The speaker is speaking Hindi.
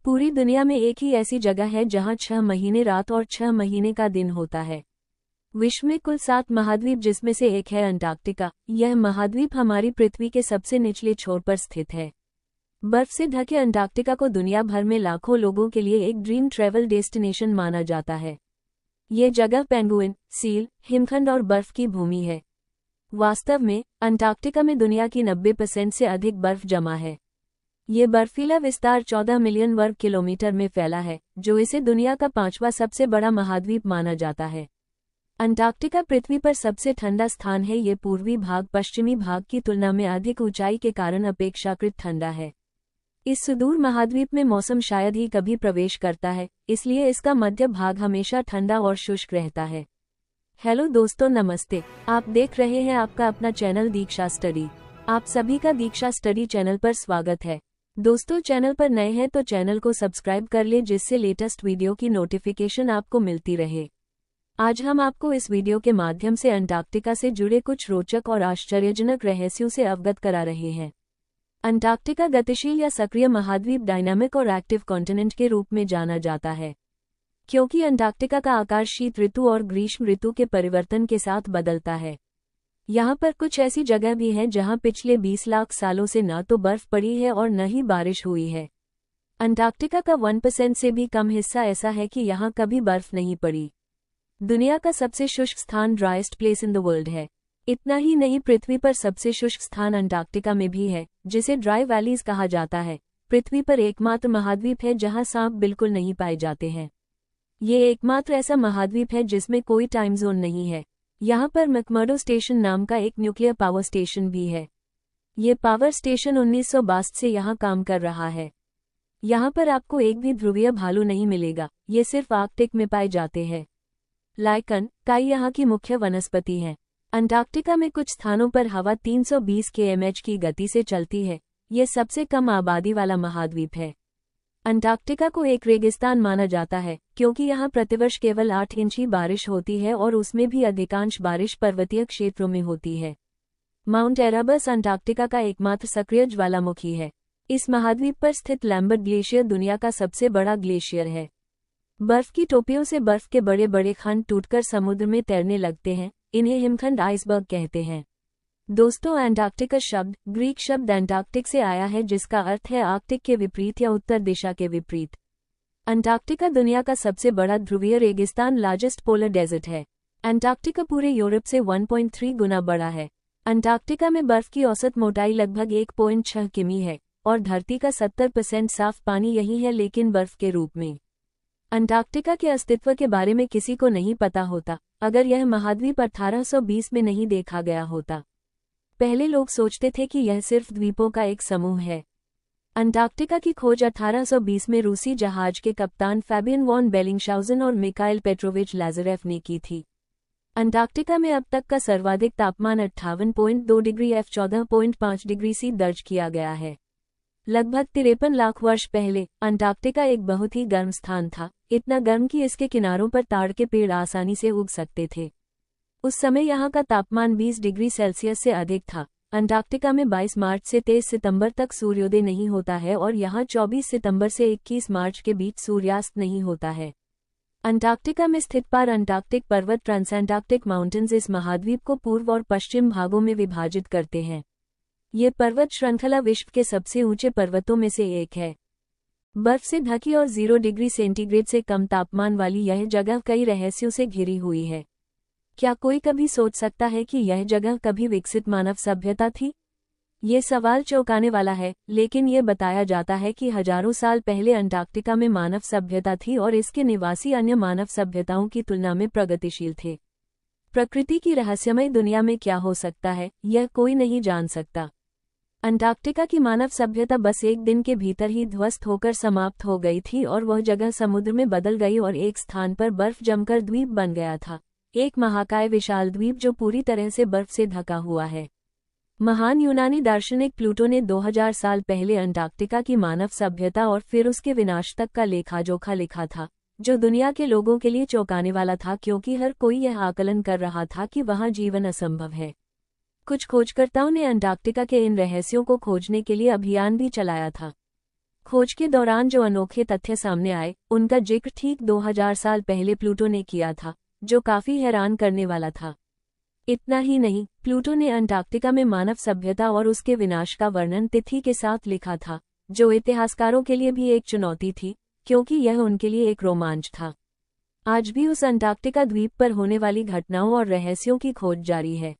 पूरी दुनिया में एक ही ऐसी जगह है जहां 6 महीने रात और 6 महीने का दिन होता है। विश्व में कुल 7 महाद्वीप जिसमें से एक है अंटार्कटिका। यह महाद्वीप हमारी पृथ्वी के सबसे निचले छोर पर स्थित है। बर्फ से ढके अंटार्कटिका को दुनिया भर में लाखों लोगों के लिए एक ड्रीम ट्रैवल डेस्टिनेशन माना जाता है। ये जगह पेंगुइन, सील, हिमखंड और बर्फ की भूमि है। वास्तव में अंटार्कटिका में दुनिया की 90% से अधिक बर्फ जमा है। ये बर्फीला विस्तार 14 मिलियन वर्ग किलोमीटर में फैला है, जो इसे दुनिया का 5वां सबसे बड़ा महाद्वीप माना जाता है। अंटार्कटिका पृथ्वी पर सबसे ठंडा स्थान है। ये पूर्वी भाग पश्चिमी भाग की तुलना में अधिक ऊंचाई के कारण अपेक्षाकृत ठंडा है। इस सुदूर महाद्वीप में मौसम शायद ही कभी प्रवेश करता है, इसलिए इसका मध्य भाग हमेशा ठंडा और शुष्क रहता है। हेलो दोस्तों, नमस्ते। आप देख रहे हैं आपका अपना चैनल दीक्षा स्टडी। आप सभी का दीक्षा स्टडी चैनल पर स्वागत है। दोस्तों, चैनल पर नए हैं तो चैनल को सब्सक्राइब कर ले, जिससे लेटेस्ट वीडियो की नोटिफिकेशन आपको मिलती रहे। आज हम आपको इस वीडियो के माध्यम से अंटार्कटिका से जुड़े कुछ रोचक और आश्चर्यजनक रहस्यों से अवगत करा रहे हैं। अंटार्कटिका गतिशील या सक्रिय महाद्वीप, डायनामिक और एक्टिव कॉन्टिनेंट के रूप में जाना जाता है, क्योंकि अंटार्कटिका का आकार शीत ऋतु और ग्रीष्म ऋतु के परिवर्तन के साथ बदलता है। यहाँ पर कुछ ऐसी जगह भी हैं जहाँ पिछले 20 लाख सालों से न तो बर्फ पड़ी है और न ही बारिश हुई है। अंटार्कटिका का 1% से भी कम हिस्सा ऐसा है कि यहाँ कभी बर्फ नहीं पड़ी। दुनिया का सबसे शुष्क स्थान driest place in the world है। इतना ही नहीं, पृथ्वी पर सबसे शुष्क स्थान अंटार्कटिका में भी है, जिसे ड्राई वैलीज कहा जाता है। पृथ्वी पर एकमात्र महाद्वीप है जहाँ सांप बिल्कुल नहीं पाए जाते हैं। ये एकमात्र ऐसा महाद्वीप है जिसमें कोई टाइम जोन नहीं है। यहाँ पर मैकमर्डो स्टेशन नाम का एक न्यूक्लियर पावर स्टेशन भी है। ये पावर स्टेशन 1962 से यहाँ काम कर रहा है। यहाँ पर आपको एक भी ध्रुवीय भालू नहीं मिलेगा, ये सिर्फ आर्कटिक में पाए जाते हैं। लाइकन, काई यहाँ की मुख्य वनस्पति है। अंटार्कटिका में कुछ स्थानों पर हवा 320 km की गति से चलती है। ये सबसे कम आबादी वाला महाद्वीप है। अंटार्कटिका को एक रेगिस्तान माना जाता है, क्योंकि यहाँ प्रतिवर्ष केवल 8 इंच ही बारिश होती है और उसमें भी अधिकांश बारिश पर्वतीय क्षेत्रों में होती है। माउंट एरेबस अंटार्कटिका का एकमात्र सक्रिय ज्वालामुखी है। इस महाद्वीप पर स्थित लैम्बर्ट ग्लेशियर दुनिया का सबसे बड़ा ग्लेशियर है। बर्फ की टोपियों से बर्फ के बड़े बड़े खंड टूटकर समुद्र में तैरने लगते हैं। इन्हें हिमखंड आइसबर्ग कहते हैं। दोस्तों, अंटार्कटिका शब्द ग्रीक शब्द एंटार्क्टिक से आया है, जिसका अर्थ है आर्कटिक के विपरीत या उत्तर दिशा के विपरीत। अंटार्कटिका दुनिया का सबसे बड़ा ध्रुवीय रेगिस्तान, लार्जेस्ट पोलर डेजर्ट है। अंटार्कटिका पूरे यूरोप से 1.3 गुना बड़ा है। अंटार्कटिका में बर्फ की औसत मोटाई लगभग 1.6 किमी है और धरती का 70% साफ पानी यही है, लेकिन बर्फ के रूप में। अंटार्कटिका के अस्तित्व के बारे में किसी को नहीं पता होता, अगर यह महाद्वीप 1820 में नहीं देखा गया होता। पहले लोग सोचते थे कि यह सिर्फ द्वीपों का एक समूह है। अंटार्कटिका की खोज 1820 में रूसी जहाज के कप्तान फैबियन वॉन बेलिंगशाउज़न और मिखाइल पेट्रोविच लाज़ारेव ने की थी। अंटार्कटिका में अब तक का सर्वाधिक तापमान 58.2 डिग्री F 14.5 डिग्री C दर्ज किया गया है। लगभग 53 लाख वर्ष पहले अंटार्कटिका एक बहुत ही गर्म स्थान था, इतना गर्म कि इसके किनारों पर ताड़ के पेड़ आसानी से उग सकते थे। उस समय यहाँ का तापमान 20 डिग्री सेल्सियस से अधिक था। अंटार्कटिका में 22 मार्च से 23 सितंबर तक सूर्योदय नहीं होता है और यहाँ 24 सितंबर से 21 मार्च के बीच सूर्यास्त नहीं होता है। अंटार्कटिका में स्थित पार अंटार्कटिक पर्वत ट्रांसएंटार्कटिक माउंटेन्स इस महाद्वीप को पूर्व और पश्चिम भागों में विभाजित करते हैं। ये पर्वत श्रृंखला विश्व के सबसे ऊंचे पर्वतों में से एक है। बर्फ से ढकी और 0 डिग्री सेंटीग्रेड से कम तापमान वाली यह जगह कई रहस्यों से घिरी हुई है। क्या कोई कभी सोच सकता है कि यह जगह कभी विकसित मानव सभ्यता थी? ये सवाल चौंकाने वाला है, लेकिन ये बताया जाता है कि हजारों साल पहले अंटार्कटिका में मानव सभ्यता थी और इसके निवासी अन्य मानव सभ्यताओं की तुलना में प्रगतिशील थे। प्रकृति की रहस्यमय दुनिया में क्या हो सकता है, यह कोई नहीं जान सकता। अंटार्कटिका की मानव सभ्यता बस एक दिन के भीतर ही ध्वस्त होकर समाप्त हो गई थी और वह जगह समुद्र में बदल गई और एक स्थान पर बर्फ जमकर द्वीप बन गया था, एक महाकाय विशाल द्वीप जो पूरी तरह से बर्फ से ढका हुआ है। महान यूनानी दार्शनिक प्लूटो ने 2000 साल पहले अंटार्कटिका की मानव सभ्यता और फिर उसके विनाश तक का लेखाजोखा लिखा था, जो दुनिया के लोगों के लिए चौंकाने वाला था, क्योंकि हर कोई यह आकलन कर रहा था कि वहां जीवन असंभव है। कुछ खोजकर्ताओं ने अंटार्कटिका के इन रहस्यों को खोजने के लिए अभियान भी चलाया था। खोज के दौरान जो अनोखे तथ्य सामने आए, उनका जिक्र ठीक 2000 साल पहले प्लूटो ने किया था, जो काफी हैरान करने वाला था। इतना ही नहीं, प्लूटो ने अंटार्कटिका में मानव सभ्यता और उसके विनाश का वर्णन तिथि के साथ लिखा था, जो इतिहासकारों के लिए भी एक चुनौती थी, क्योंकि यह उनके लिए एक रोमांच था। आज भी उस अंटार्कटिका द्वीप पर होने वाली घटनाओं और रहस्यों की खोज जारी है।